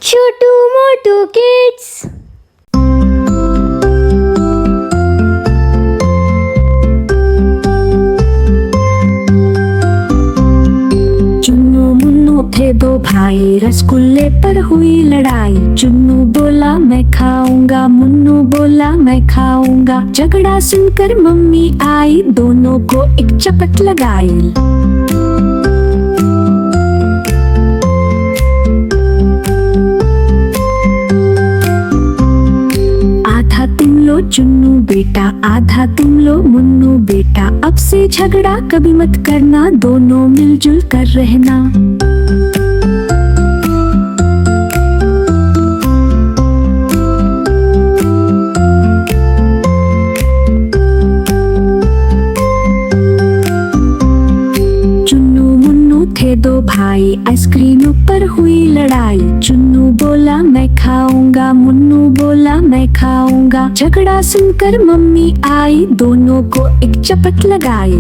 छोटू मोटू kids. Chunnu Munnu थे दो भाई, रसगुल्ले पर हुई लड़ाई। चुन्नू बोला मैं खाऊंगा, मुन्नू बोला मैं खाऊंगा। झगड़ा सुनकर मम्मी आई, दोनों को एक चपट लगाई। आधा तुम लो चुन्नू बेटा, आधा तुम लो मुन्नू बेटा। अब से झगड़ा कभी मत करना, दोनों मिलजुल कर रहना। चुन्नू मुन्नू थे दो भाई, आइसक्रीम पर हुई लड़ाई। चुन्नू बोला मैं खाऊंगा, मुन्नू बोला मैं खाऊंगा। झगड़ा सुनकर मम्मी आई, दोनों को एक चपट लगाई।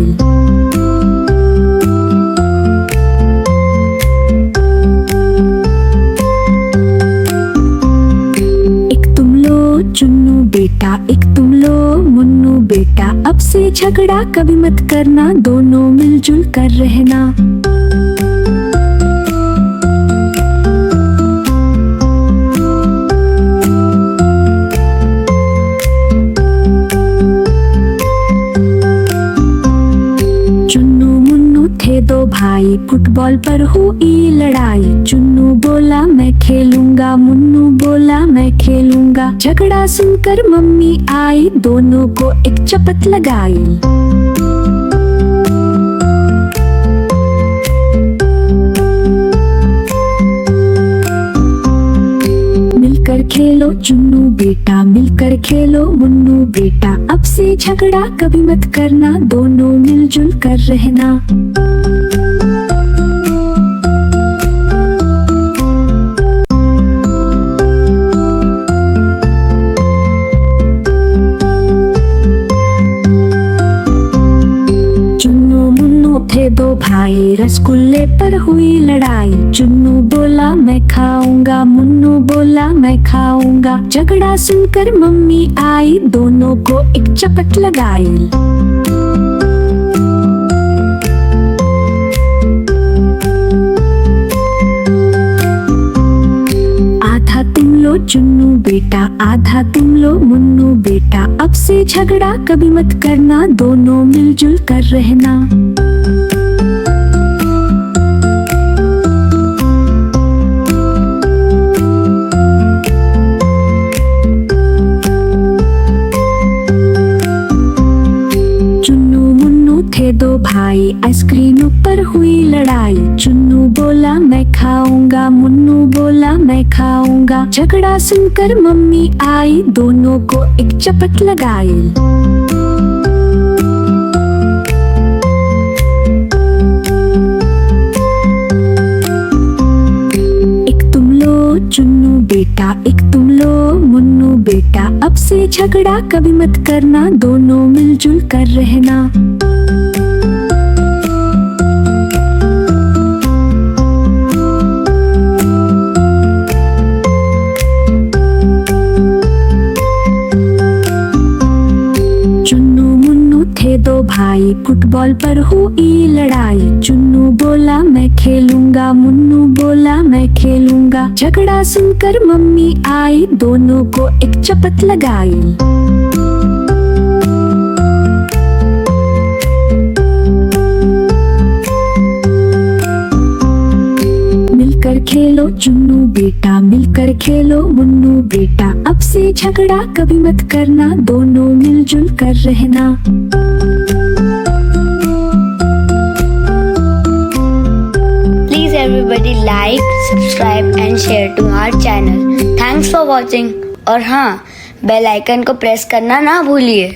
एक तुम लो चुन्नू बेटा, एक तुम लो मुन्नू बेटा। अब से झगड़ा कभी मत करना, दोनों मिलजुल कर रहना। चुन्नू मुन्नू थे दो भाई, फुटबॉल पर हुई लड़ाई। चुन्नू बोला मैं खेलूंगा, मुन्नू बोला मैं खेलूंगा। झगड़ा सुनकर मम्मी आई, दोनों को एक चपट लगाई। मिलकर खेलो चुन्नू बेटा, मिलकर खेलो मुन्नू बेटा। अब से झगड़ा कभी मत करना, दोनों मिलजुल कर रहना। चुन्नू मुन्नू थे दो भाई, रसगुल्ले पर हुई लड़ाई। चुन्नू बोला मैं खाऊंगा, मुन्नू बोला मैं खाऊंगा। झगड़ा सुनकर मम्मी आई, दोनों को एक चपट लगाई। आधा तुम लो चुन्नू बेटा, आधा तुम लो मुन्नू बेटा। अब से झगड़ा कभी मत करना, दोनों मिलजुल कर रहना। चुन्नू मुन्नू थे दो भाई, आइसक्रीम पर हुई लड़ाई। चुन्नू बोला मैं खाऊंगा, मुन्नू बोला मैं खाऊंगा। झगड़ा सुनकर मम्मी आई, दोनों को एक चपट लगाई। एक तुम लो चुन्नू बेटा, एक तुम लो मुन्नू बेटा। अब से झगड़ा कभी मत करना, दोनों मिलजुल कर रहना। चुन्नू मुन्नू थे दो भाई, फुटबॉल पर हुई लड़ाई। चुन्नू बोला मैं खेलूंगा, मुन्नू बोला मैं खेलूंगा। झगड़ा सुनकर मम्मी आई, दोनों को एक चपट लगाई। मिलकर खेलो चुन्नू बेटा, मिलकर खेलो मुन्नू बेटा। अब से झगड़ा कभी मत करना, दोनों मिलजुल कर रहना। Please everybody like, subscribe and share to our channel. Thanks for watching। और हाँ, बेल आइकन को प्रेस करना ना भूलिए।